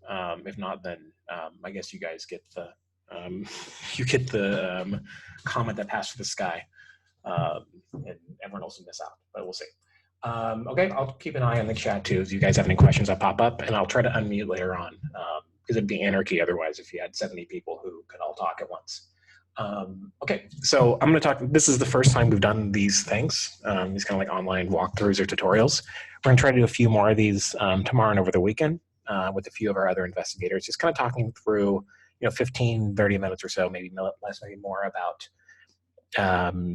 If not, then I guess you guys get the you get the comment that passed through the sky, and everyone else will miss out. But we'll see. Okay, I'll keep an eye on the chat too. If you guys have any questions that pop up, and I'll try to unmute later on, because it'd be anarchy otherwise if you had 70 people who could all talk at once. Okay, so I'm going to talk. This is the first time we've done these things, these kind of like online walkthroughs or tutorials. We're going to try to do a few more of these tomorrow and over the weekend with a few of our other investigators, just kind of talking through, 15, 30 minutes or so, maybe less, maybe more, about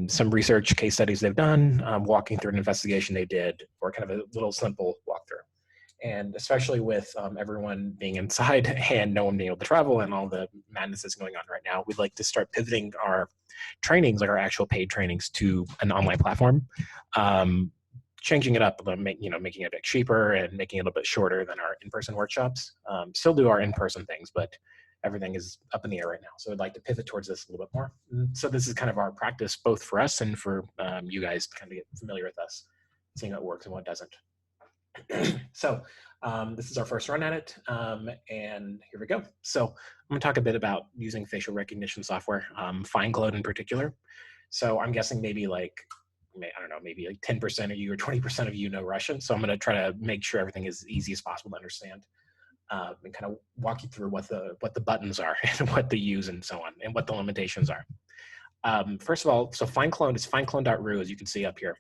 some research case studies they've done, walking through an investigation they did, or kind of a little simple walkthrough. And especially with everyone being inside and no one being able to travel and all the madness that's going on right now, we'd like to start pivoting our trainings, like our actual paid trainings, to an online platform, changing it up, making it a bit cheaper and making it a little bit shorter than our in-person workshops. Still do our in-person things, but everything is up in the air right now. So I'd like to pivot towards this a little bit more. So this is kind of our practice, both for us and for you guys to kind of get familiar with us, seeing what works and what doesn't. So this is our first run at it, and here we go. So I'm going to talk a bit about using facial recognition software, FindClone in particular. So I'm guessing maybe like, I don't know, maybe like 10% of you or 20% of you know Russian. So I'm going to try to make sure everything is as easy as possible to understand, and kind of walk you through what the buttons are and what they use and so on, and what the limitations are. First of all, so FindClone is findclone.ru, as you can see up here,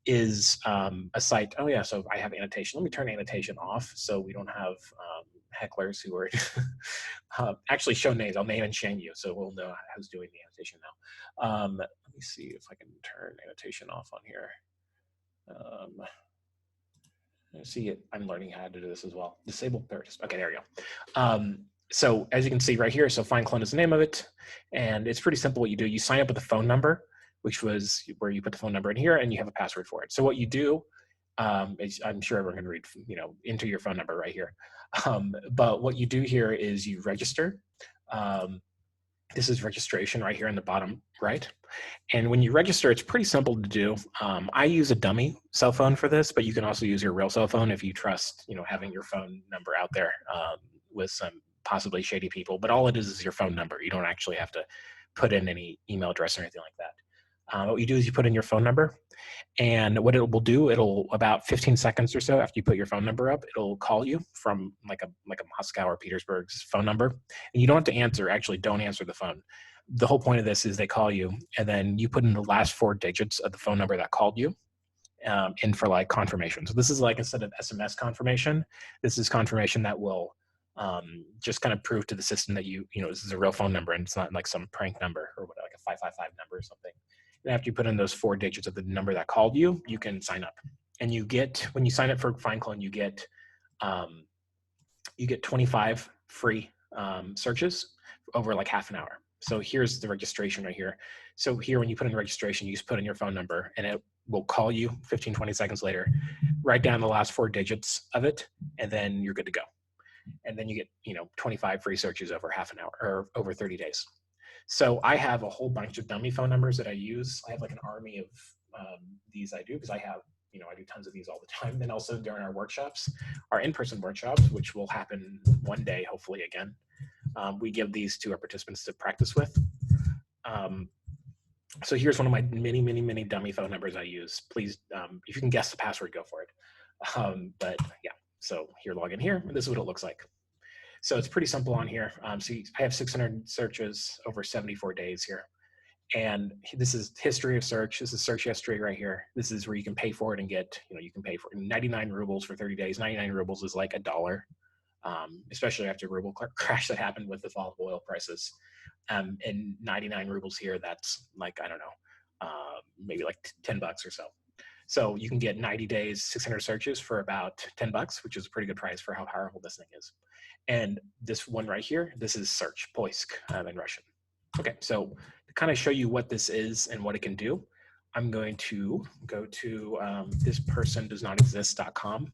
is a site. Oh yeah, so I have annotation. Let me turn annotation off so we don't have hecklers who are actually show names. I'll name and shame you, so we'll know who's doing the annotation now. Let me see if I can turn annotation off on here. See it. I'm learning how to do this as well. Disable third. Okay, there we go. So as you can see right here, so FindClone is the name of it, and it's pretty simple what you do. You sign up with a phone number, which was where you put the phone number in here, and you have a password for it. So what you do, is, I'm sure everyone can read, enter your phone number right here. But what you do here is you register. This is registration right here in the bottom right. And when you register, it's pretty simple to do. I use a dummy cell phone for this, but you can also use your real cell phone if you trust, having your phone number out there with some possibly shady people. But all it is your phone number. You don't actually have to put in any email address or anything like that. What you do is you put in your phone number, and what it will do, it'll about 15 seconds or so after you put your phone number up, it'll call you from like a Moscow or Petersburg's phone number, and you don't have to answer. Actually, don't answer the phone. The whole point of this is they call you, and then you put in the last 4 digits of the phone number that called you, in for like confirmation. So this is like, instead of SMS confirmation, this is confirmation that will just kind of prove to the system that this is a real phone number and it's not like some prank number or whatever, like a 555 number or something. And after you put in those 4 digits of the number that called you, you can sign up. And you get, when you sign up for FindClone, you get 25 free searches over like half an hour. So here's the registration right here. So here, when you put in registration, you just put in your phone number, and it will call you 15, 20 seconds later, write down the last 4 digits of it, and then you're good to go. And then you get 25 free searches over half an hour or over 30 days. So I have a whole bunch of dummy phone numbers that I use. I have like an army of these I do, because I have, I do tons of these all the time. And also during our workshops, our in-person workshops, which will happen one day, hopefully again, we give these to our participants to practice with. So here's one of my many, many, many dummy phone numbers I use. Please, if you can guess the password, go for it. But yeah, so here, log in here, and this is what it looks like. So it's pretty simple on here. So I have 600 searches over 74 days here. And this is history of search. This is search history right here. This is where you can pay for it and get, you can pay for 99 rubles for 30 days. 99 rubles is like $1, especially after the ruble crash that happened with the fall of oil prices. And 99 rubles here, that's like, I don't know, maybe like $10 or so. So you can get 90 days, 600 searches for about $10, which is a pretty good price for how powerful this thing is. And this one right here, this is search, Poisk in Russian. Okay, so to kind of show you what this is and what it can do, I'm going to go to thispersondoesnotexist.com.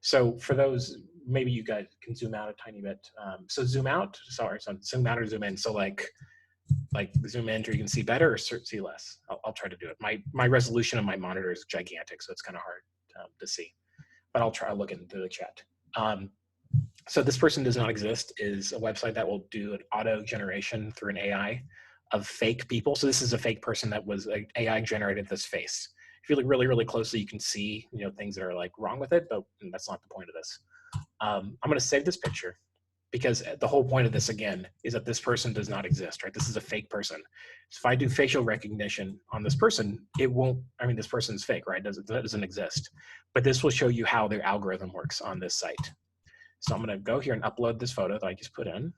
So for those, maybe you guys can zoom out a tiny bit. So zoom out, so zoom out or zoom in. So like zoom in, or you can see better or see less. I'll try to do it. My resolution on my monitor is gigantic, so it's kind of hard to see. But I'll look into the chat. So this person does not exist is a website that will do an auto generation through an AI of fake people. So this is a fake person that was AI generated this face. If you look really, really closely, you can see, things that are like wrong with it, but that's not the point of this. I'm going to save this picture because the whole point of this, again, is that this person does not exist, right? This is a fake person. So if I do facial recognition on this person, it won't, this person's fake, right? That doesn't exist. But this will show you how their algorithm works on this site. So I'm going to go here and upload this photo that I just put in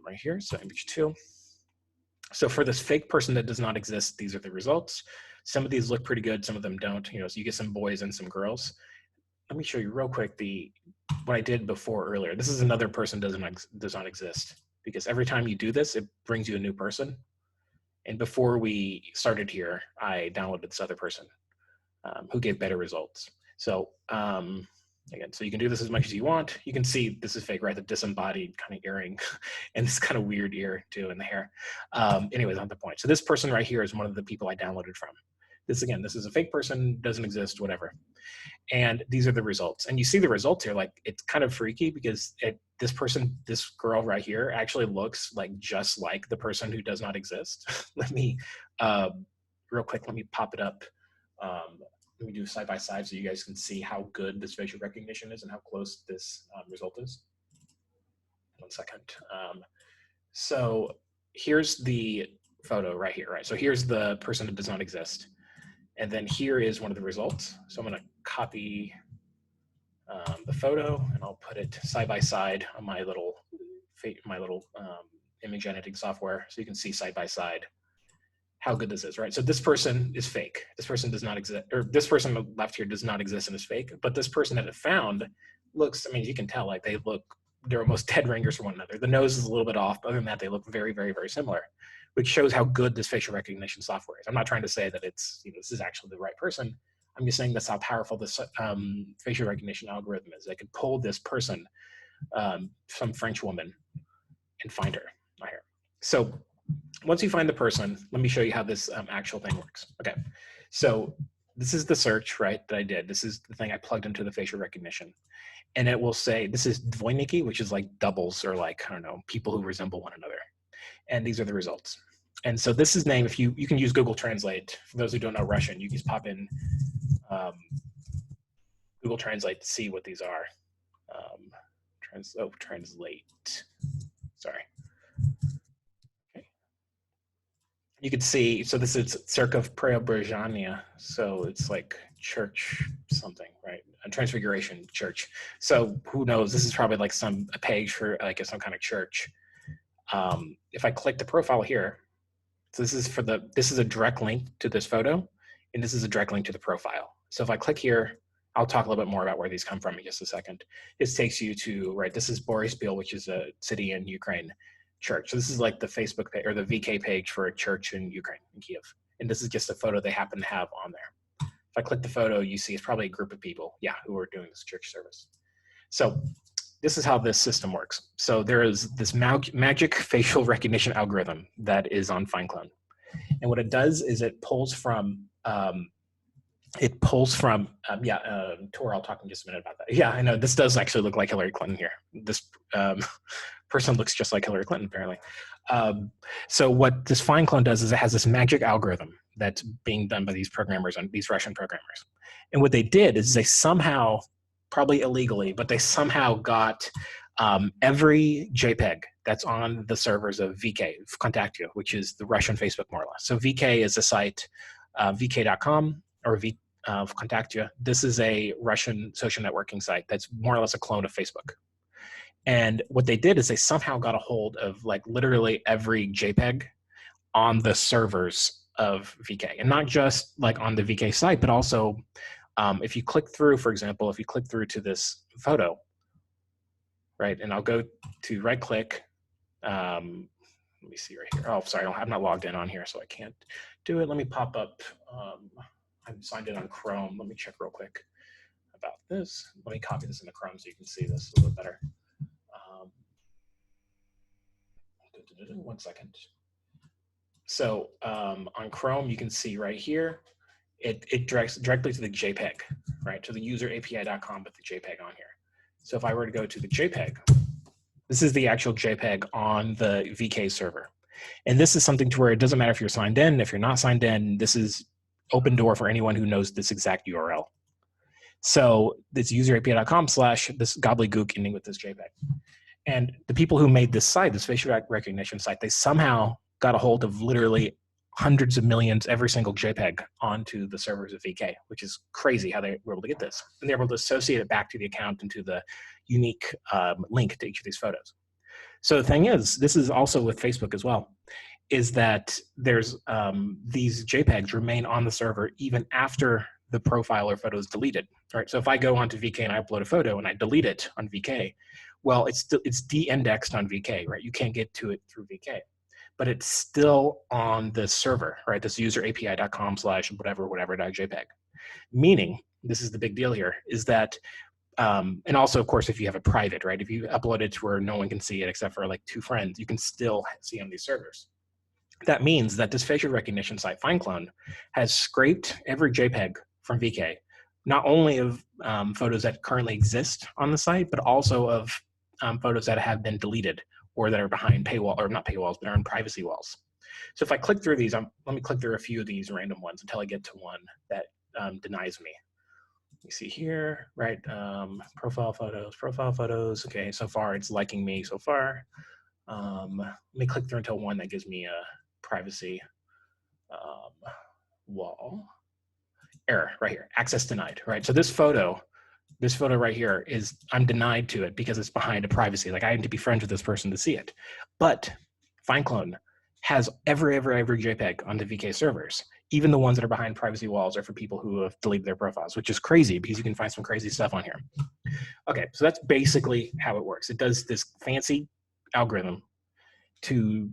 right here. So image 2. So for this fake person that does not exist, these are the results. Some of these look pretty good. Some of them don't. So you get some boys and some girls. Let me show you real quick what I did before earlier. This is another person does not exist, because every time you do this, it brings you a new person. And before we started here, I downloaded this other person who gave better results. So again, so you can do this as much as you want. You can see this is fake, right? The disembodied kind of earring and this kind of weird ear too in the hair. Anyways, not the point. So this person right here is one of the people I downloaded from. This is a fake person, doesn't exist, whatever. And these are the results. And you see the results here, like it's kind of freaky because this girl right here actually looks like just like the person who does not exist. Let me, real quick, let me pop it up. Let me do side by side so you guys can see how good this facial recognition is and how close this result is. 1 second. So here's the photo right here, right? So here's the person that does not exist. And then here is one of the results. So I'm going to copy the photo and I'll put it side by side on my little image editing software, so you can see side by side how good this is, right? So this person is fake. This person does not exist, or this person left here does not exist and is fake. But this person that it found looks, you can tell like they're almost dead ringers from one another. The nose is a little bit off, but other than that, they look very, very, very similar, which shows how good this facial recognition software is. I'm not trying to say that it's, this is actually the right person. I'm just saying that's how powerful this facial recognition algorithm is. They could pull this person, some French woman, and find her right here. So once you find the person, let me show you how this actual thing works. Okay, so this is the search, right, that I did. This is the thing I plugged into the facial recognition. And it will say, this is dvojniki, which is like doubles or like, I don't know, people who resemble one another. And these are the results. And so this is name, if you can use Google Translate. For those who don't know Russian, you just pop in Google Translate to see what these are. Translate, sorry. Okay. You can see, so this is Cerkev Preobrazhenia. So it's like church something, right? A transfiguration church. So who knows, this is probably like a page for like some kind of church. If I click the profile here, so this is a direct link to this photo, and this is a direct link to the profile. So if I click here, I'll talk a little bit more about where these come from in just a second. This takes you to, right, this is Boryspil, which is a city in Ukraine church. So this is like the Facebook page or the VK page for a church in Ukraine, in Kiev. And this is just a photo they happen to have on there. If I click the photo, you see it's probably a group of people, who are doing this church service. So this is how this system works. So there is this magic facial recognition algorithm that is on FindClone. And what it does is it pulls from, Tor, I'll talk in just a minute about that. Yeah, I know, this does actually look like Hillary Clinton here. This person looks just like Hillary Clinton, apparently. So what this FindClone does is it has this magic algorithm that's being done by these programmers and these Russian programmers. And what they did is they somehow, probably illegally, but they somehow got every JPEG that's on the servers of VK, Kontaktya, which is the Russian Facebook more or less. So VK is a site, vk.com or Kontaktya. This is a Russian social networking site that's more or less a clone of Facebook. And what they did is they somehow got a hold of like literally every JPEG on the servers of VK. And not just like on the VK site, but also if you click through, for example, if you click through to this photo, right, and I'll go to right click, let me see right here. Oh, sorry, I'm not logged in on here, so I can't do it. Let me pop up, I'm signed in on Chrome. Let me check real quick about this. Let me copy this into Chrome so you can see this a little bit better. 1 second. So on Chrome, you can see right here, it directs directly to the JPEG, right, to the userapi.com with the JPEG on here. So if I were to go to the JPEG, this is the actual JPEG on the VK server. And this is something to where it doesn't matter if you're signed in, if you're not signed in, this is open door for anyone who knows this exact URL. So it's userapi.com/ this gobbledygook ending with this JPEG. And the people who made this site, this facial recognition site, they somehow got a hold of literally hundreds of millions, every single JPEG onto the servers of VK, which is crazy how they were able to get this. And they're able to associate it back to the account and to the unique link to each of these photos. So the thing is, this is also with Facebook as well, is that there's these JPEGs remain on the server even after the profile or photo is deleted. Right? So if I go onto VK and I upload a photo and I delete it on VK, well, it's de-indexed on VK, right? You can't get to it through VK, but it's still on the server, right? This userapi.com/ whatever.jpg. Meaning, this is the big deal here, is that, and also, of course, if you have it private, right? If you upload it to where no one can see it except for like 2 friends, you can still see on these servers. That means that this facial recognition site, FindClone, has scraped every JPEG from VK, not only of photos that currently exist on the site, but also of photos that have been deleted or that are behind paywall, or not paywalls, but are on privacy walls. So if I click through these, let me click through a few of these random ones until I get to one that denies me. You see here, right? Profile photos. Okay, so far it's liking me so far. Let me click through until one that gives me a privacy wall. Error right here, access denied, right? So this photo right here is, I'm denied to it because it's behind a privacy. Like I need to be friends with this person to see it. But FindClone has every JPEG on the VK servers. Even the ones that are behind privacy walls are for people who have deleted their profiles, which is crazy because you can find some crazy stuff on here. Okay, so that's basically how it works. It does this fancy algorithm to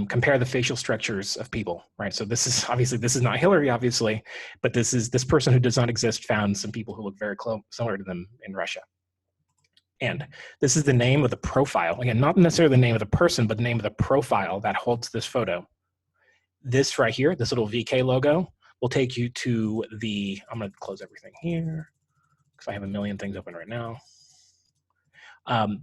compare the facial structures of people, right? So this is obviously, this is not Hillary, obviously, but this is this person who does not exist found some people who look very similar to them in Russia. And this is the name of the profile. Again, not necessarily the name of the person, but the name of the profile that holds this photo. This right here, this little VK logo, will take you to the, I'm going to close everything here because I have a million things open right now.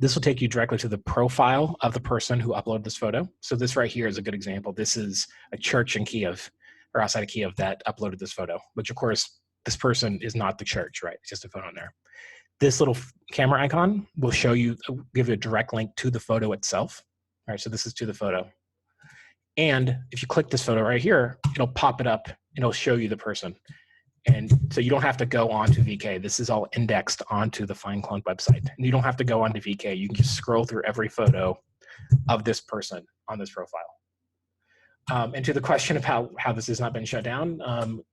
This will take you directly to the profile of the person who uploaded this photo. So this right here is a good example. This is a church in Kiev, or outside of Kiev, that uploaded this photo, which of course, this person is not the church, right? It's just a photo on there. This little camera icon will show you, give you a direct link to the photo itself. All right, so this is to the photo. And if you click this photo right here, it'll pop it up and it'll show you the person. And so you don't have to go onto VK. This is all indexed onto the FindClone website. And you don't have to go onto VK. You can just scroll through every photo of this person on this profile. And to the question of how this has not been shut down,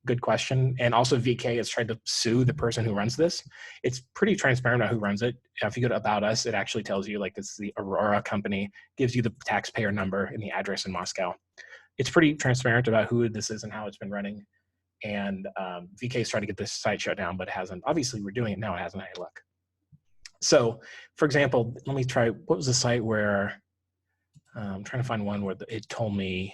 good question. And also VK has tried to sue the person who runs this. It's pretty transparent on who runs it. If you go to About Us, it actually tells you, like, this is the Aurora company, gives you the taxpayer number and the address in Moscow. It's pretty transparent about who this is and how it's been running. And VK's trying to get this site shut down, but it hasn't. Obviously, we're doing it now. It hasn't had any luck. So, for example, let me try, what was the site where, I'm trying to find one where it told me,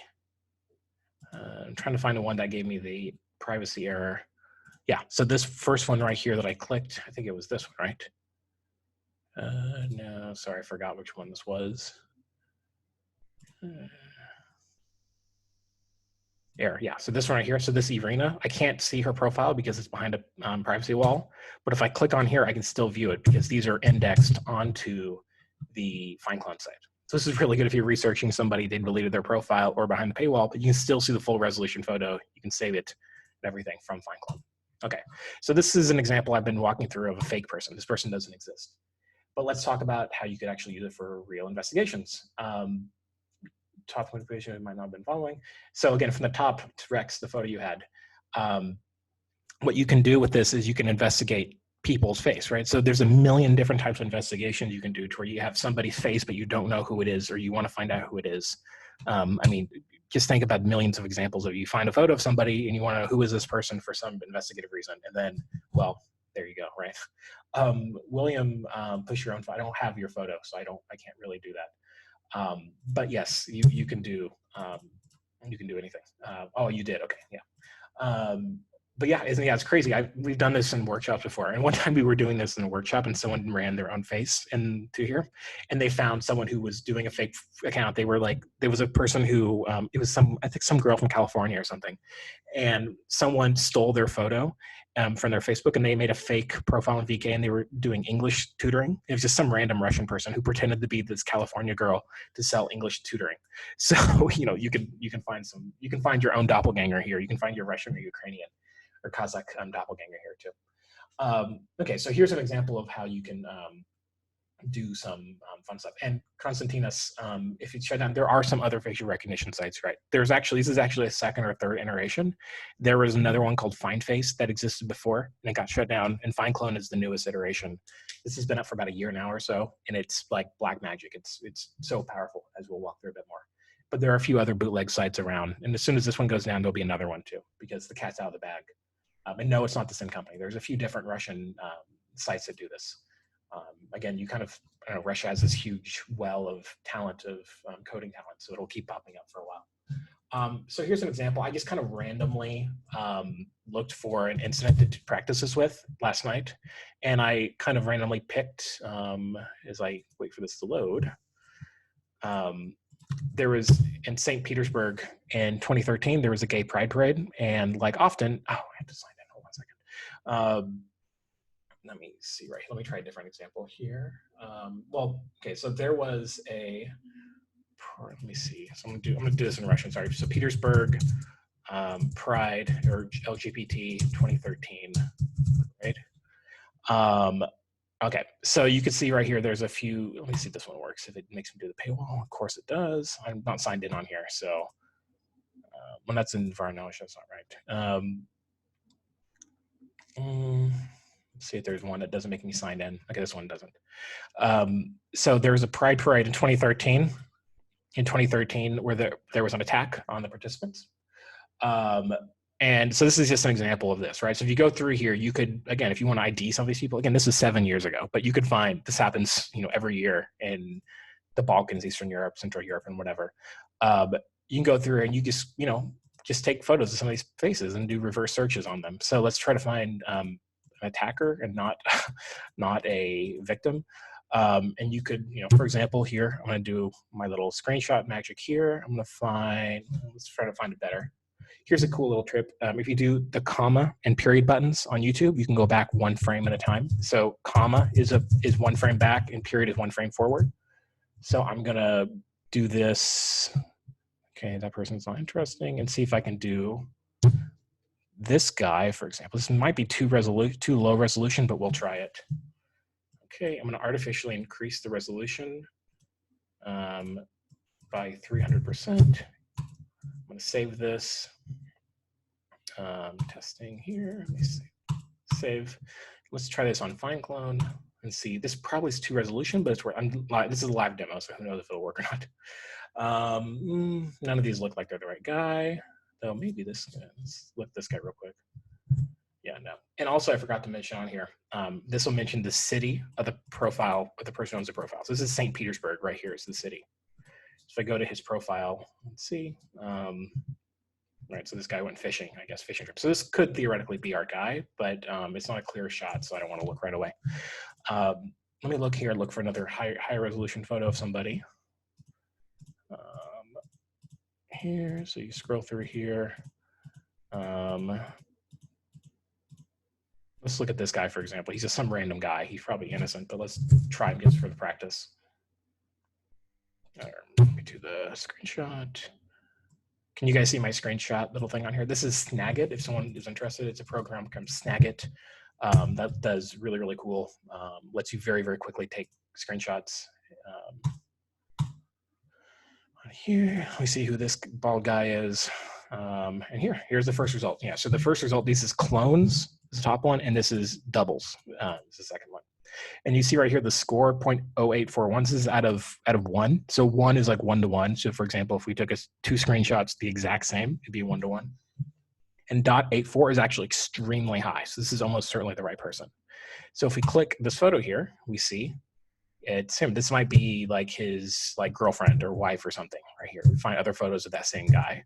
I'm trying to find the one that gave me the privacy error. Yeah, so this first one right here that I clicked, I think it was this one, right? No, sorry, I forgot which one this was. Error, yeah, so this one right here, so this Irina, I can't see her profile because it's behind a privacy wall, but if I click on here, I can still view it because these are indexed onto the FindClone site. So this is really good if you're researching somebody, they deleted their profile or behind the paywall, but you can still see the full resolution photo. You can save it and everything from FindClone. Okay, so this is an example I've been walking through of a fake person. This person doesn't exist. But let's talk about how you could actually use it for real investigations. Top information might not have been following. So again, from the top, Rex, the photo you had, what you can do with this is you can investigate people's face, right? So there's a million different types of investigations you can do to where you have somebody's face, but you don't know who it is, or you want to find out who it is. I mean, just think about millions of examples of you find a photo of somebody and you want to know who is this person for some investigative reason. And then, well, there you go, right? William, push your own photo. I don't have your photo, so I can't really do that. But yes, you can do anything. Oh, you did, okay, yeah. but yeah, it's crazy. We've done this in workshops before. And one time we were doing this in a workshop and someone ran their own face into here and they found someone who was doing a fake account. They were like, there was a person who, it was I think some girl from California or something. And someone stole their photo from their Facebook and they made a fake profile in VK and they were doing English tutoring. It was just some random Russian person who pretended to be this California girl to sell English tutoring. So, you can find your own doppelganger here. You can find your Russian or Ukrainian or Kazakh doppelganger here too. Okay, so here's an example of how you can do some fun stuff. And Konstantinos, if you shut down, there are some other facial recognition sites, right? This is actually a second or third iteration. There was another one called FindFace that existed before and it got shut down, and FindClone is the newest iteration. This has been up for about a year now or so, and it's like black magic. It's so powerful, as we'll walk through a bit more. But there are a few other bootleg sites around, and as soon as this one goes down, there'll be another one too, because the cat's out of the bag. And no, it's not the same company. There's a few different Russian sites that do this. Again, Russia has this huge well of talent, of coding talent, so it'll keep popping up for a while. So here's an example. I just kind of randomly looked for an incident to practice this with last night, and I kind of randomly picked, as I wait for this to load, there was in St. Petersburg in 2013, there was a gay pride parade, and like often, I have to sign in, hold on a second. Let me see right here. Let me try a different example here. So there was let me see. So I'm gonna do this in Russian, sorry. So Petersburg Pride or LGBT 2013, right? Okay, so you can see right here, there's a few, let me see if this one works. If it makes me do the paywall, of course it does. I'm not signed in on here, so when that's in Varnosh, that's not right. Let's see if there's one that doesn't make me sign in. Okay, this one doesn't. So there was a pride parade in 2013. In 2013, where there was an attack on the participants. And so this is just an example of this, right? So if you go through here, you could, again, if you want to ID some of these people, again, this is 7 years ago, but you could find this happens, every year in the Balkans, Eastern Europe, Central Europe, and whatever. You can go through and you just take photos of some of these faces and do reverse searches on them. So let's try to find an attacker and not a victim. And you could, for example, here, I'm going to do my little screenshot magic here. I'm going to find, let's try to find it better. Here's a cool little trip. If you do the comma and period buttons on YouTube, you can go back one frame at a time. So comma is one frame back and period is one frame forward. So I'm going to do this. Okay, that person's not interesting. And see if I can do this guy, for example. This might be too low resolution, but we'll try it. Okay, I'm going to artificially increase the resolution by 300%. I'm going to save this. Testing here. Let me see. Save. Let's try this on FindClone and see. This probably is too resolution, but it's where this is a live demo, so who knows if it'll work or not. None of these look like they're the right guy. Though maybe this. Let's look at this guy real quick. Yeah, no. And also, I forgot to mention on here, this will mention the city of the profile, of the person who owns the profile. So this is St. Petersburg right here is the city. So if I go to his profile, let's see. Right, so this guy went fishing, I guess, fishing trip. So this could theoretically be our guy, but it's not a clear shot, so I don't want to look right away. Let me look here, look for another high resolution photo of somebody. Here, so you scroll through here. Let's look at this guy, for example. He's just some random guy. He's probably innocent, but let's try him just for the practice. Let me do the screenshot. Can you guys see my screenshot little thing on here? This is Snagit. If someone is interested, it's a program called Snagit that does really, really cool. Lets you very, very quickly take screenshots. On here, let me see who this bald guy is. And here's the first result. Yeah, so the first result, this is clones, this is the top one, and this is doubles, this is the second one. And you see right here the score 0.0841. This is out of 1. So 1 is like 1-to-1. So for example, if we took two screenshots the exact same, it'd be 1-to-1. And 0.84 is actually extremely high. So this is almost certainly the right person. So if we click this photo here, we see it's him. This might be like his girlfriend or wife or something right here. We find other photos of that same guy.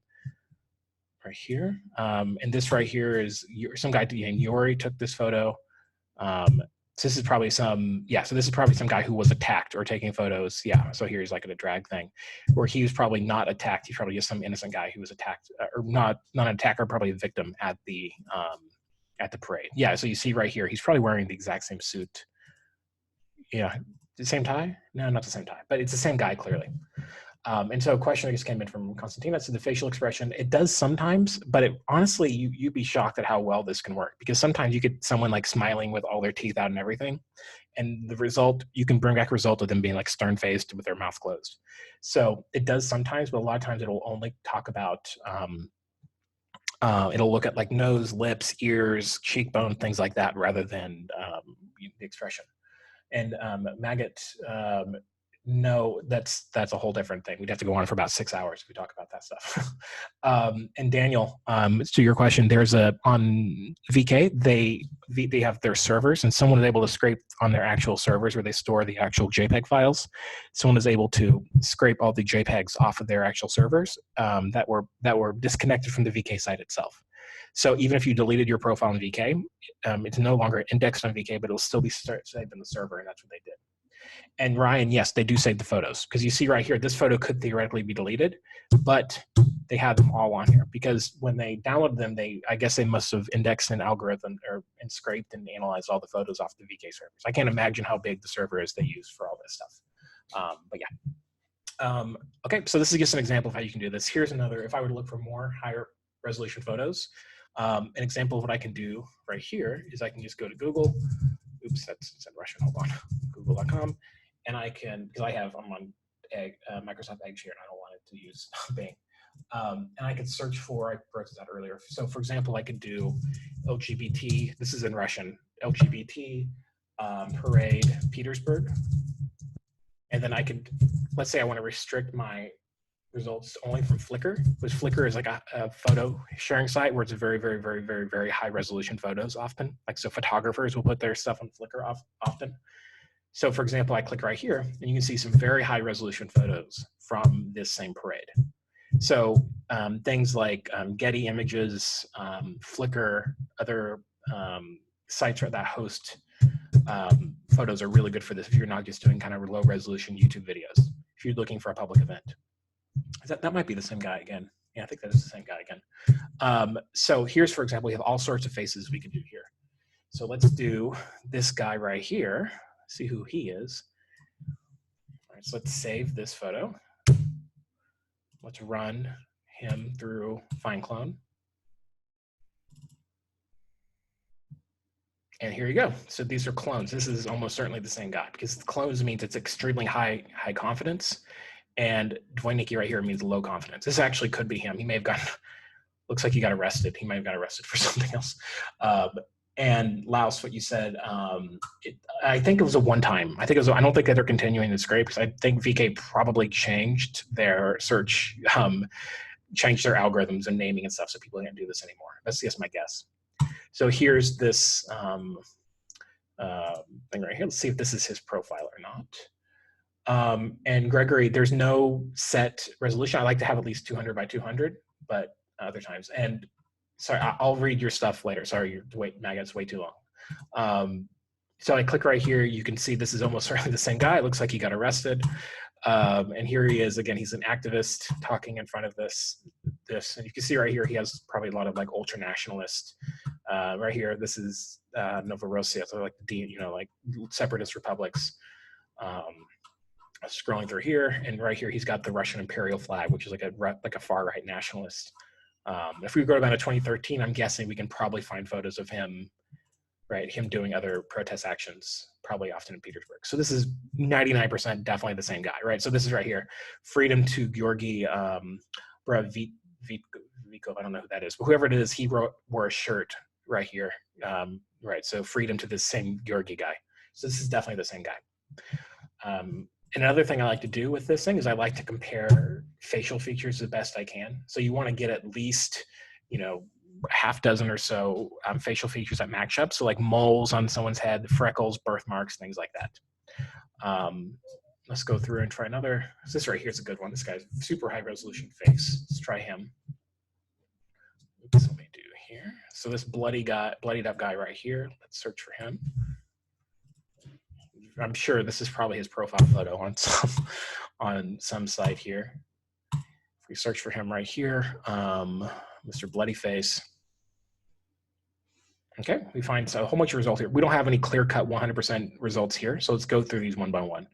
right here. And this right here is some guy named Yuri took this photo. So this is probably some, yeah, so this is probably some guy who was attacked or taking photos. Yeah, so here's like a drag thing where he was probably not attacked. He's probably just some innocent guy who was attacked, or not an attacker, probably a victim at the parade. Yeah, so you see right here, he's probably wearing the exact same suit. Yeah, the same tie? No, not the same tie, but it's the same guy clearly. And so a question that just came in from Constantina, so the facial expression, it does sometimes, but it, honestly, you'd be shocked at how well this can work, because sometimes you get someone like smiling with all their teeth out and everything, and the result, you can bring back a result of them being like stern-faced with their mouth closed. So it does sometimes, but a lot of times it'll only talk about, it'll look at like nose, lips, ears, cheekbone, things like that, rather than the expression. And Maggot, no, that's a whole different thing. We'd have to go on for about 6 hours if we talk about that stuff. And Daniel, to your question, there's on VK, they have their servers, and someone is able to scrape on their actual servers where they store the actual JPEG files. Someone is able to scrape all the JPEGs off of their actual servers that were disconnected from the VK site itself. So even if you deleted your profile in VK, it's no longer indexed on VK, but it'll still be saved in the server, and that's what they did. And Ryan, yes, they do save the photos, because you see right here, this photo could theoretically be deleted, but they have them all on here, because when they downloaded them, I guess they must have indexed an algorithm and scraped and analyzed all the photos off the VK servers. I can't imagine how big the server is they use for all this stuff. But yeah. Okay, so this is just an example of how you can do this. Here's another, if I were to look for more higher resolution photos, an example of what I can do right here is I can just go to Google. Oops, that's in Russian, hold on. Google.com. And I can, because I'm on Microsoft Edge here, and I don't want it to use Bing. And I can search for, I wrote this out earlier. So for example, I could do LGBT, this is in Russian, LGBT parade Petersburg. And then I could, let's say I want to restrict my results only from Flickr, which Flickr is like a photo sharing site where it's very, very, very, very, very high resolution photos often. Like, so photographers will put their stuff on Flickr often. So for example, I click right here and you can see some very high resolution photos from this same parade. So things like Getty Images, Flickr, other sites that host photos are really good for this if you're not just doing kind of low resolution YouTube videos, if you're looking for a public event. That might be the same guy again. Yeah, I think that is the same guy again. So here's, for example, we have all sorts of faces we can do here. So let's do this guy right here, see who he is. All right, so let's save this photo. Let's run him through FindClone. And here you go. So these are clones. This is almost certainly the same guy, because clones means it's extremely high confidence. And Dvoynicki right here means low confidence. This actually could be him. He may have gotten, looks like he got arrested. He might have got arrested for something else. And Laos, what you said, I think it was a one-time. I don't think that they're continuing the scrape, because I think VK probably changed their search, changed their algorithms and naming and stuff, so people can't do this anymore. That's just my guess. So here's this thing right here. Let's see if this is his profile or not. And Gregory, there's no set resolution. I like to have at least 200 by 200, but other times. And sorry, I'll read your stuff later. Sorry, Maggot's way too long. So I click right here. You can see this is almost certainly the same guy. It looks like he got arrested. And here he is again. He's an activist talking in front of this. And you can see right here, he has probably a lot of like ultra nationalist. Right here, this is Novorossiya, so like like separatist republics. Scrolling through here, and right here, he's got the Russian imperial flag, which is like a far right nationalist. If we go to about 2013, I'm guessing we can probably find photos of him, right? Him doing other protest actions, probably often in Petersburg. So this is 99% definitely the same guy, right? So this is right here, freedom to Georgy Bravitko. I don't know who that is, but whoever it is, he wore a shirt right here, right? So freedom to this same Georgy guy. So this is definitely the same guy. And another thing I like to do with this thing is I like to compare facial features the best I can. So you want to get at least, half dozen or so facial features that match up. So like moles on someone's head, freckles, birthmarks, things like that. Let's go through and try another. This right here is a good one. This guy's super high resolution face. Let's try him. Oops, let me do here. So this bloodied up guy right here, let's search for him. I'm sure this is probably his profile photo on some site here. If we search for him right here, Mr. Bloody Face. Okay, we find a whole bunch of results here. We don't have any clear-cut 100% results here, so let's go through these one by one.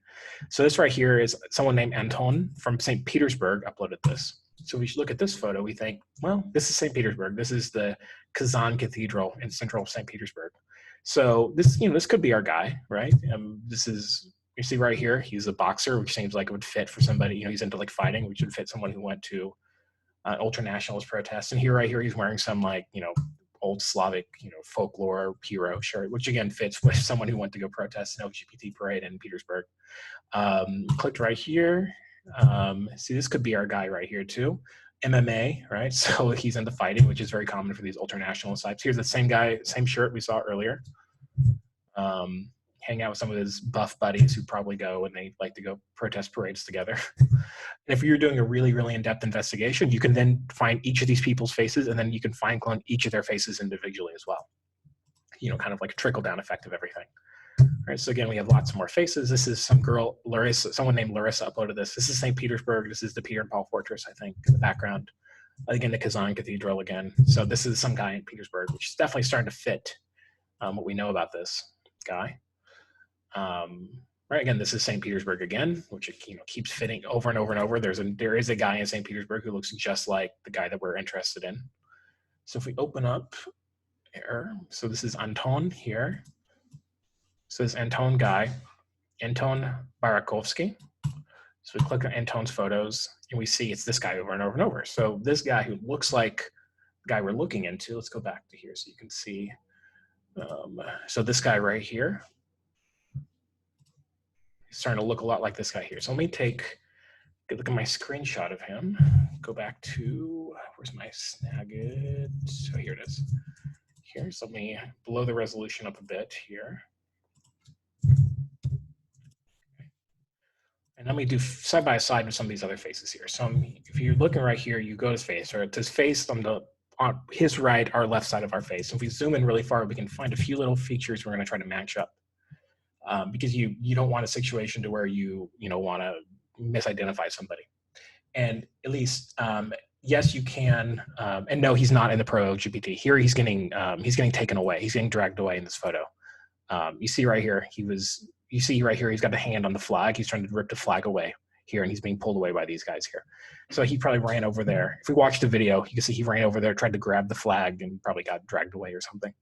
So this right here is someone named Anton from St. Petersburg uploaded this. So we should look at this photo. We think, well, this is St. Petersburg. This is the Kazan Cathedral in central St. Petersburg. So this, this could be our guy, right? This is, you see right here, he's a boxer, which seems like it would fit for somebody, he's into like fighting, which would fit someone who went to ultra-nationalist protests. And here, right here, he's wearing some like, old Slavic, folklore hero shirt, which again fits with someone who went to go protest an LGBT parade in Petersburg. Clicked right here. See, this could be our guy right here too. MMA, right? So he's into fighting, which is very common for these ultranational sites. Here's the same guy, same shirt we saw earlier. Hang out with some of his buff buddies who probably go and they like to go protest parades together. And if you're doing a really, really in-depth investigation, you can then find each of these people's faces, and then you can find clone each of their faces individually as well. Kind of like a trickle-down effect of everything. All right, so again, we have lots more faces. This is some girl, Larissa, someone named Larissa uploaded this. This is St. Petersburg. This is the Peter and Paul Fortress, I think, in the background. Again, the Kazan Cathedral again. So this is some guy in Petersburg, which is definitely starting to fit what we know about this guy. Right, again, this is St. Petersburg again, which keeps fitting over and over and over. There is a guy in St. Petersburg who looks just like the guy that we're interested in. So if we open up here, so this is Anton here. So this Anton guy, Anton Barakovsky. So we click on Anton's photos and we see it's this guy over and over and over. So this guy who looks like the guy we're looking into, let's go back to here so you can see. So this guy right here, he's starting to look a lot like this guy here. So let me look at my screenshot of him. Go back to, where's my Snagit? So here it is. Here, so let me blow the resolution up a bit here. And let me do side by side with some of these other faces here. So if you're looking right here, you go to his face, or it's his face on his right, our left side of our face. So if we zoom in really far, we can find a few little features we're going to try to match up. Because you don't want a situation to where you want to misidentify somebody. And at least, yes, you can. And no, he's not in the pro-LGBT. Here he's getting taken away. He's getting dragged away in this photo. You see right here, he's got the hand on the flag. He's trying to rip the flag away here, and he's being pulled away by these guys here. So he probably ran over there. If we watch the video, you can see he ran over there, tried to grab the flag, and probably got dragged away or something.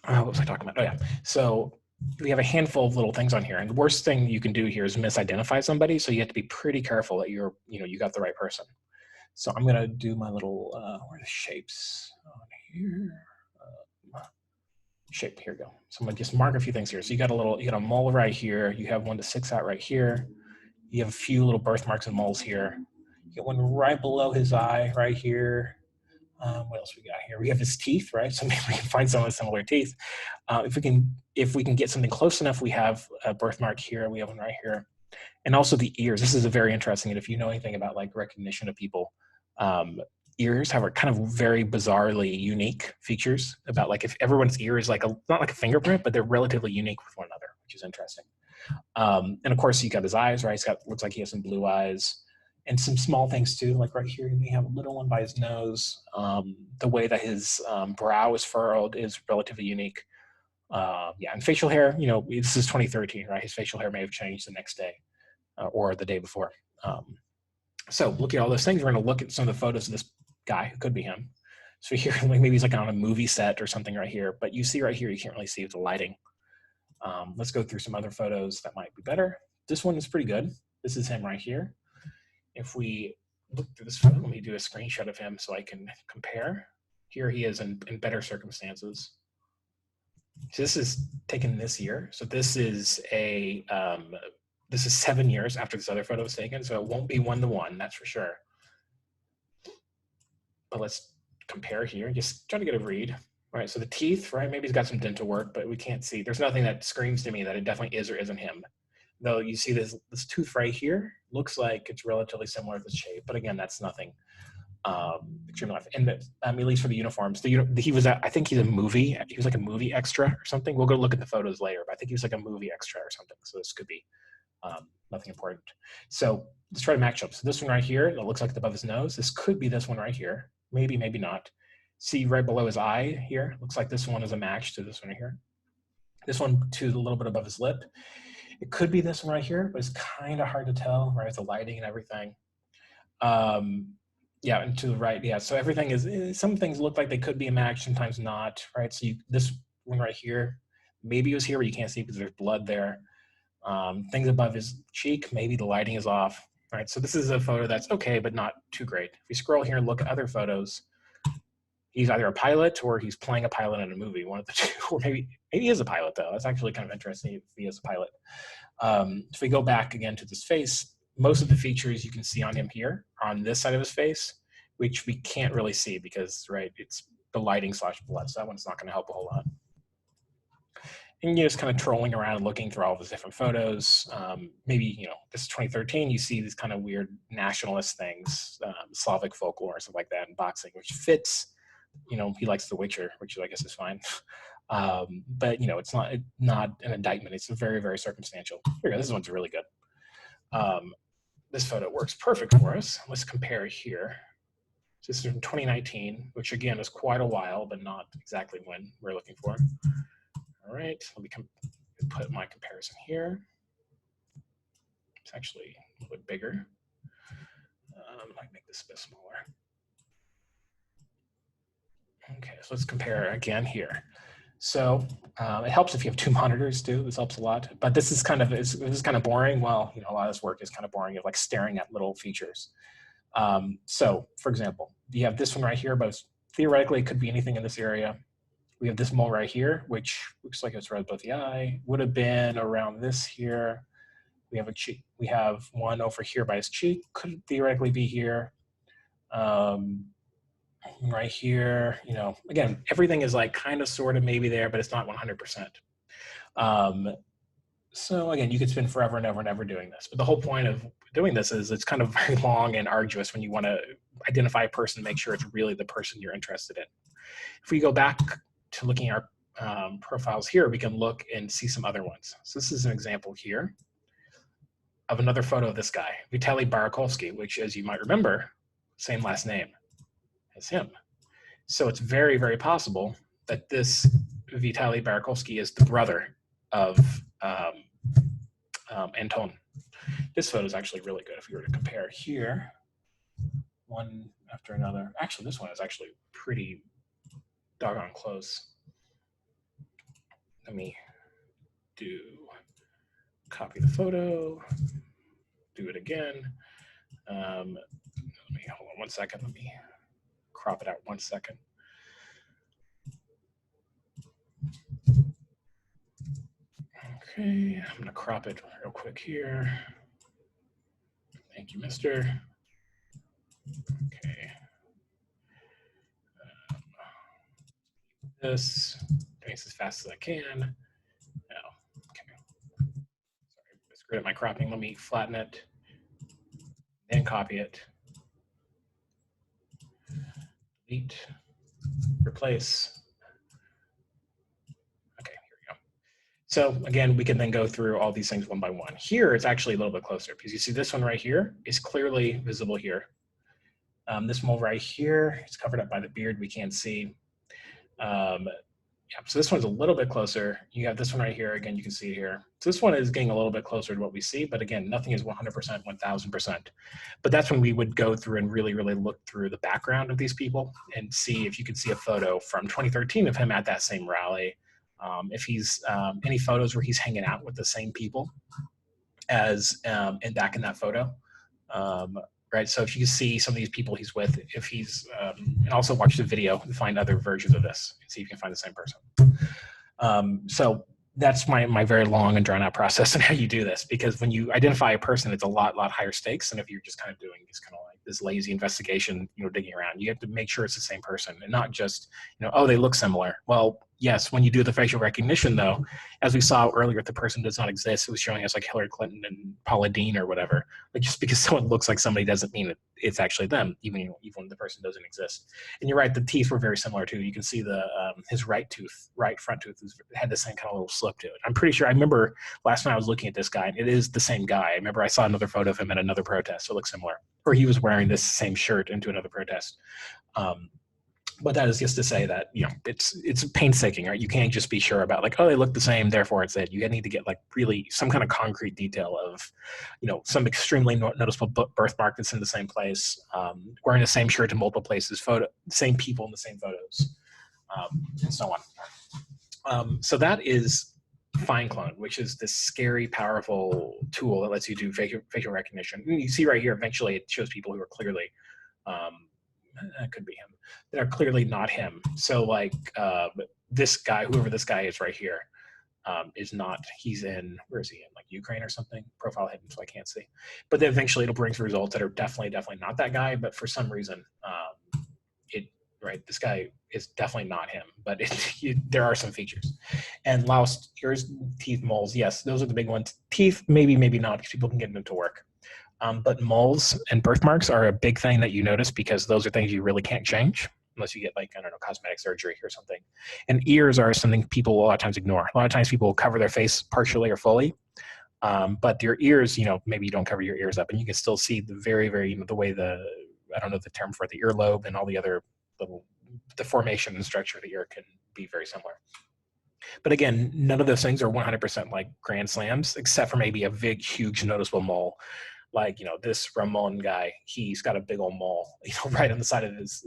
What was I talking about? Oh yeah. So we have a handful of little things on here, and the worst thing you can do here is misidentify somebody. So you have to be pretty careful that you got the right person. So I'm gonna do my little where are the shapes on here? Shape, here we go. So I'm gonna just mark a few things here. So you got a mole right here. You have 1 to 6 out right here. You have a few little birthmarks and moles here. You get one right below his eye right here. What else we got here? We have his teeth, right? So maybe we can find some with similar teeth. If we can get something close enough, we have a birthmark here. We have one right here, and also the ears. This is a very interesting. And if you know anything about like recognition of people, ears have a kind of very bizarrely unique features about like if everyone's ear is like not like a fingerprint, but they're relatively unique with one another, which is interesting. And of course, you got his eyes, right? Looks like he has some blue eyes. And some small things too, like right here, we have a little one by his nose. The way that his brow is furrowed is relatively unique. Yeah, and facial hair, this is 2013, right? His facial hair may have changed the next day or the day before. So looking at all those things, we're gonna look at some of the photos of this guy, who could be him. So here, maybe he's like on a movie set or something right here, but you see right here, you can't really see with the lighting. Let's go through some other photos that might be better. This one is pretty good. This is him right here. If we look through this photo, let me do a screenshot of him so I can compare. Here he is in better circumstances. So this is taken this year. So this is 7 years after this other photo was taken. So it won't be 1-to-1, that's for sure. But let's compare here. Just try to get a read. All right, so the teeth, right? Maybe he's got some dental work, but we can't see. There's nothing that screams to me that it definitely is or isn't him. Though you see this tooth right here, looks like it's relatively similar to the shape, but again, that's nothing. extreme left, and at least for the uniforms, he was I think he's a movie. He was like a movie extra or something. We'll go look at the photos later, but I think he was like a movie extra or something. So this could be nothing important. So let's try to match up. So this one right here, that looks like it's above his nose. This could be this one right here. Maybe, maybe not. See right below his eye here, looks like this one is a match to this one right here. This one to a little bit above his lip. It could be this one right here, but it's kind of hard to tell, right? With the lighting and everything. Yeah, and to the right, yeah. So everything is, some things look like they could be a match, sometimes not, right? So this one right here, maybe it was here, but you can't see because there's blood there. Things above his cheek, maybe the lighting is off, right? So this is a photo that's okay, but not too great. If you scroll here and look at other photos, he's either a pilot or he's playing a pilot in a movie, one of the two, or maybe he is a pilot though. That's actually kind of interesting if he is a pilot. If we go back again to this face, most of the features you can see on him here are on this side of his face, which we can't really see because, right, it's the lighting / blood, so that one's not going to help a whole lot. And you're just kind of trolling around and looking through all these different photos. Maybe, this is 2013, you see these kind of weird nationalist things, Slavic folklore, stuff like that in boxing, which fits, he likes The Witcher, which I guess is fine. But, it's not an indictment. It's very, very circumstantial. Here we go. This one's really good. This photo works perfect for us. Let's compare here. So this is from 2019, which again is quite a while, but not exactly when we're looking for. All right, let me put my comparison here. It's actually a little bit bigger. I might make this a bit smaller. Okay, so let's compare again here. So it helps if you have two monitors too. This helps a lot. But this is kind of boring. Well, a lot of this work is kind of boring. Of like staring at little features. So, for example, you have this one right here, but theoretically it could be anything in this area. We have this mole right here, which looks like it's right above the eye. Would have been around this here. We have a cheek. We have one over here by his cheek. Could theoretically be here. Right here, again, everything is like kind of sort of maybe there, but it's not 100%. So again, you could spend forever and ever and ever doing this. But the whole point of doing this is it's kind of very long and arduous when you want to identify a person, make sure it's really the person you're interested in. If we go back to looking at our profiles here, we can look and see some other ones. So this is an example here of another photo of this guy, Vitaly Barakovsky, which, as you might remember, same last name as him. So it's very, very possible that this Vitaly Barakovsky is the brother of Anton. This photo is actually really good if we were to compare here, one after another. Actually, this one is actually pretty doggone close. Let me copy the photo, do it again. Let me hold on one second. Let me crop it out 1 second. Okay, I'm gonna crop it real quick here. Thank you, mister. Okay. Doing this as fast as I can. No, okay. Sorry, I screwed up my cropping. Let me flatten it, then copy it. Delete, replace. Okay, here we go. So again, we can then go through all these things one by one. Here, it's actually a little bit closer because you see this one right here is clearly visible here. This mole right here, it's covered up by the beard, we can't see. Yeah, so this one's a little bit closer. You have this one right here, again, you can see it here. So this one is getting a little bit closer to what we see, but again, nothing is 100%, 1000%. But that's when we would go through and really, really look through the background of these people and see if you could see a photo from 2013 of him at that same rally. If he's, any photos where he's hanging out with the same people as, and back in that photo. Right, so if you see some of these people he's with, if he's, and also watch the video and find other versions of this and see if you can find the same person. So that's my very long and drawn out process and how you do this, because when you identify a person, it's a lot higher stakes than if you're just kind of doing this kind of like this lazy investigation, digging around. You have to make sure it's the same person and not just, oh, they look similar. Well, yes, when you do the facial recognition, though, as we saw earlier, if the person does not exist, it was showing us like Hillary Clinton and Paula Deen or whatever. Like just because someone looks like somebody doesn't mean it's actually them, even when the person doesn't exist. And you're right, the teeth were very similar too. You can see the his right front tooth had the same kind of little slip to it. I'm pretty sure. I remember last night I was looking at this guy, and it is the same guy. I remember I saw another photo of him at another protest. So it looks similar, or he was wearing this same shirt into another protest. But that is just to say that, you know, it's painstaking, right? You can't just be sure about like, oh, they look the same, therefore it's it. You need to get like really some kind of concrete detail of, you know, some extremely noticeable birthmark that's in the same place, wearing the same shirt in multiple places, same people in the same photos, and so on. So that is FindClone, which is this scary, powerful tool that lets you do facial recognition. And you see right here, eventually it shows people who are clearly, that could be him, that are clearly not him. So like this guy, whoever this guy is right here, is not, he's in, where is he in, like Ukraine or something? Profile hidden, so I can't see. But then eventually it'll bring results that are definitely not that guy, but for some reason, this guy is definitely not him, but there are some features. And louse, ears, teeth, moles, yes, those are the big ones. Teeth, maybe not, because people can get them to work. But moles and birthmarks are a big thing that you notice because those are things you really can't change unless you get like, I don't know, cosmetic surgery or something. And ears are something people will a lot of times ignore. A lot of times people will cover their face partially or fully. But your ears, you know, maybe you don't cover your ears up and you can still see the very, very, you know, the way I don't know the term for it, the earlobe and all the other the formation and structure of the ear can be very similar. But again, none of those things are 100% like grand slams, except for maybe a big, huge, noticeable mole. Like, you know, this Ramon guy, he's got a big old mole, you know, right on the side of his,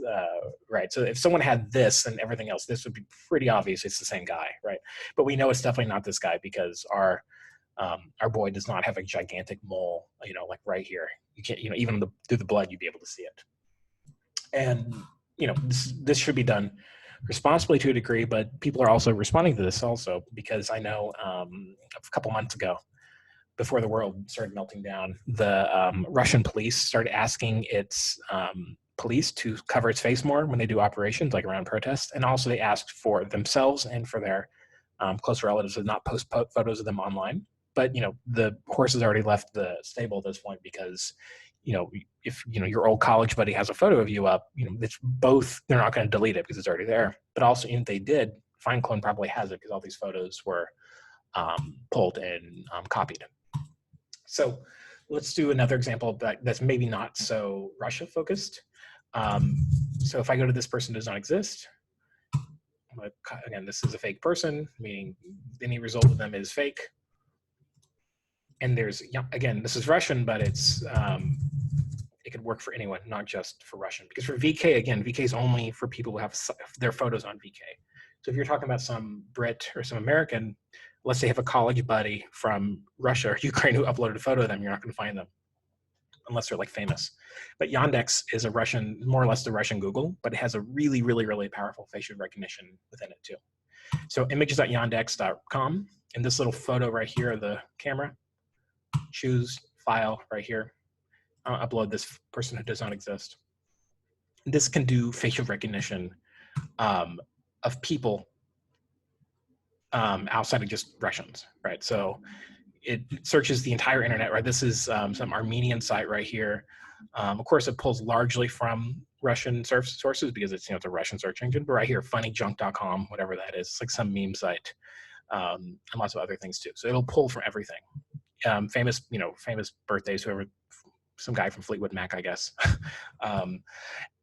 right. So if someone had this and everything else, this would be pretty obvious it's the same guy, right? But we know it's definitely not this guy because our boy does not have a gigantic mole, you know, like right here. You can't, you know, even through the blood, you'd be able to see it. And, you know, this should be done responsibly to a degree, but people are also responding to this also because I know a couple months ago, before the world started melting down, the Russian police started asking its police to cover its face more when they do operations, like around protests. And also they asked for themselves and for their close relatives to not post photos of them online. But, you know, the horse has already left the stable at this point because, you know, if, you know, your old college buddy has a photo of you up, you know, it's both, they're not going to delete it because it's already there. But also, if they did, FindClone probably has it because all these photos were pulled and copied. So let's do another example that's maybe not so Russia focused. So if I go to this person does not exist, again, this is a fake person, meaning any result of them is fake. And there's, again, this is Russian, but it's, it could work for anyone, not just for Russian. Because for VK, again, VK is only for people who have their photos on VK. So if you're talking about some Brit or some American, let's say have a college buddy from Russia or Ukraine who uploaded a photo of them, you're not going to find them unless they're like famous. But Yandex is a Russian, more or less the Russian Google, but it has a really, really, really powerful facial recognition within it too. So images.yandex.com, and this little photo right here of the camera, choose file right here. I'll upload this person who does not exist. This can do facial recognition of people outside of just Russians, right? So it searches the entire internet, right? This is some Armenian site right here. Of course, it pulls largely from Russian sources because it's, you know, it's a Russian search engine. But right here, funnygunk.com, whatever that is, it's like some meme site, and lots of other things too. So it'll pull from everything. Famous, you know, famous birthdays, whoever, some guy from Fleetwood Mac, I guess.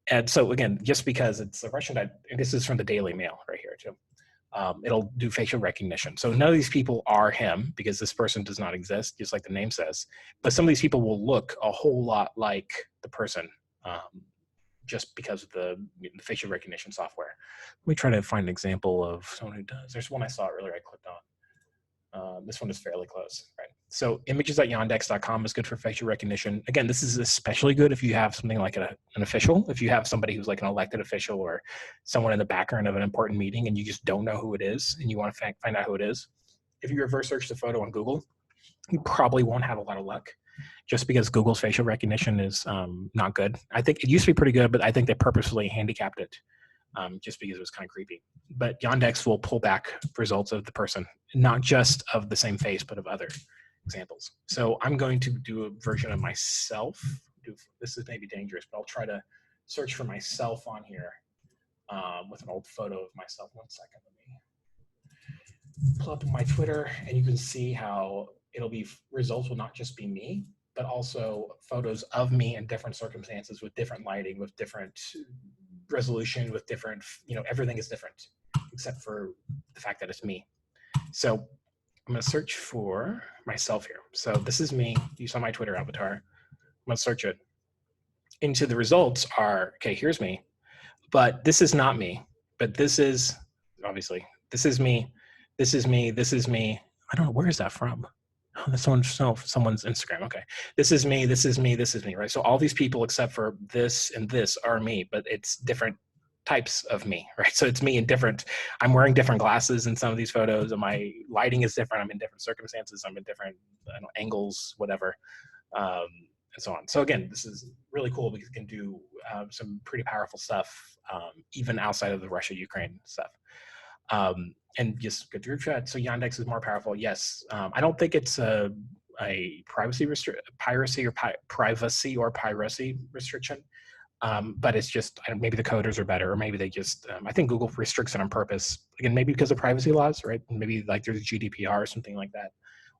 And so again, just because it's a Russian, this is from the Daily Mail right here too. It'll do facial recognition. So none of these people are him because this person does not exist, just like the name says. But some of these people will look a whole lot like the person just because of the facial recognition software. Let me try to find an example of someone who does. There's one I saw earlier I clicked on. This one is fairly close, right? So images.yandex.com is good for facial recognition. Again, this is especially good if you have something like an official, if you have somebody who's like an elected official or someone in the background of an important meeting and you just don't know who it is and you want to find out who it is. If you reverse search the photo on Google, you probably won't have a lot of luck just because Google's facial recognition is not good. I think it used to be pretty good, but I think they purposefully handicapped it just because it was kind of creepy. But Yandex will pull back results of the person, not just of the same face, but of other examples. So I'm going to do a version of myself. This is maybe dangerous, but I'll try to search for myself on here with an old photo of myself. 1 second, let me pull up my Twitter, and you can see how it'll be, results will not just be me, but also photos of me in different circumstances with different lighting, with different resolution, with different, everything is different except for the fact that it's me. So I'm going to search for myself here. So this is me. You saw my Twitter avatar. I'm going to search it. Into the results are, okay, here's me, but this is not me. But this is, obviously, this is me. This is me. This is me. I don't know, where is that from? Oh, that's someone's Instagram. Okay. This is me. This is me. This is me, right? So all these people except for this and this are me, but it's different types of me, right? So it's me in different, I'm wearing different glasses in some of these photos, and my lighting is different. I'm in different circumstances. I'm in different angles, whatever, and so on. So again, this is really cool because it can do some pretty powerful stuff, even outside of the Russia-Ukraine stuff. And just good group chat. So Yandex is more powerful. Yes. I don't think it's a privacy restriction. But it's just, maybe the coders are better, or maybe they just, I think Google restricts it on purpose. Again, maybe because of privacy laws, right? Maybe like there's GDPR or something like that,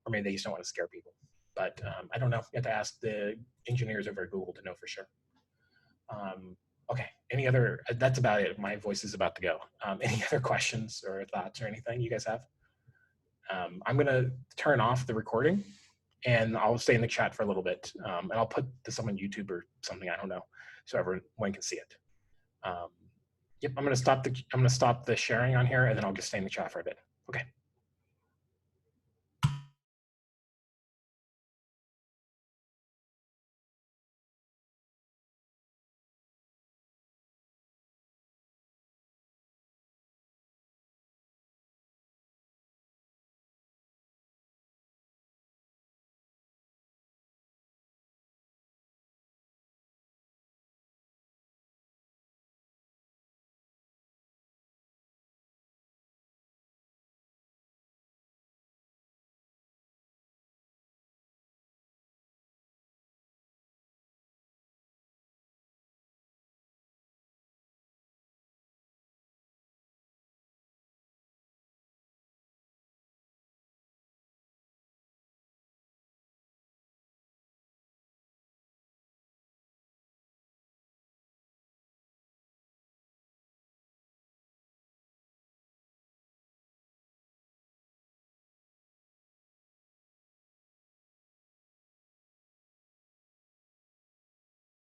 or maybe they just don't want to scare people. But I don't know. You have to ask the engineers over at Google to know for sure. Okay, any other, that's about it. My voice is about to go. Any other questions or thoughts or anything you guys have? I'm gonna turn off the recording and I'll stay in the chat for a little bit. And I'll put this on YouTube or something, I don't know, so everyone can see it. Yep, I'm gonna stop the sharing on here, and then I'll just stay in the chat for a bit. Okay.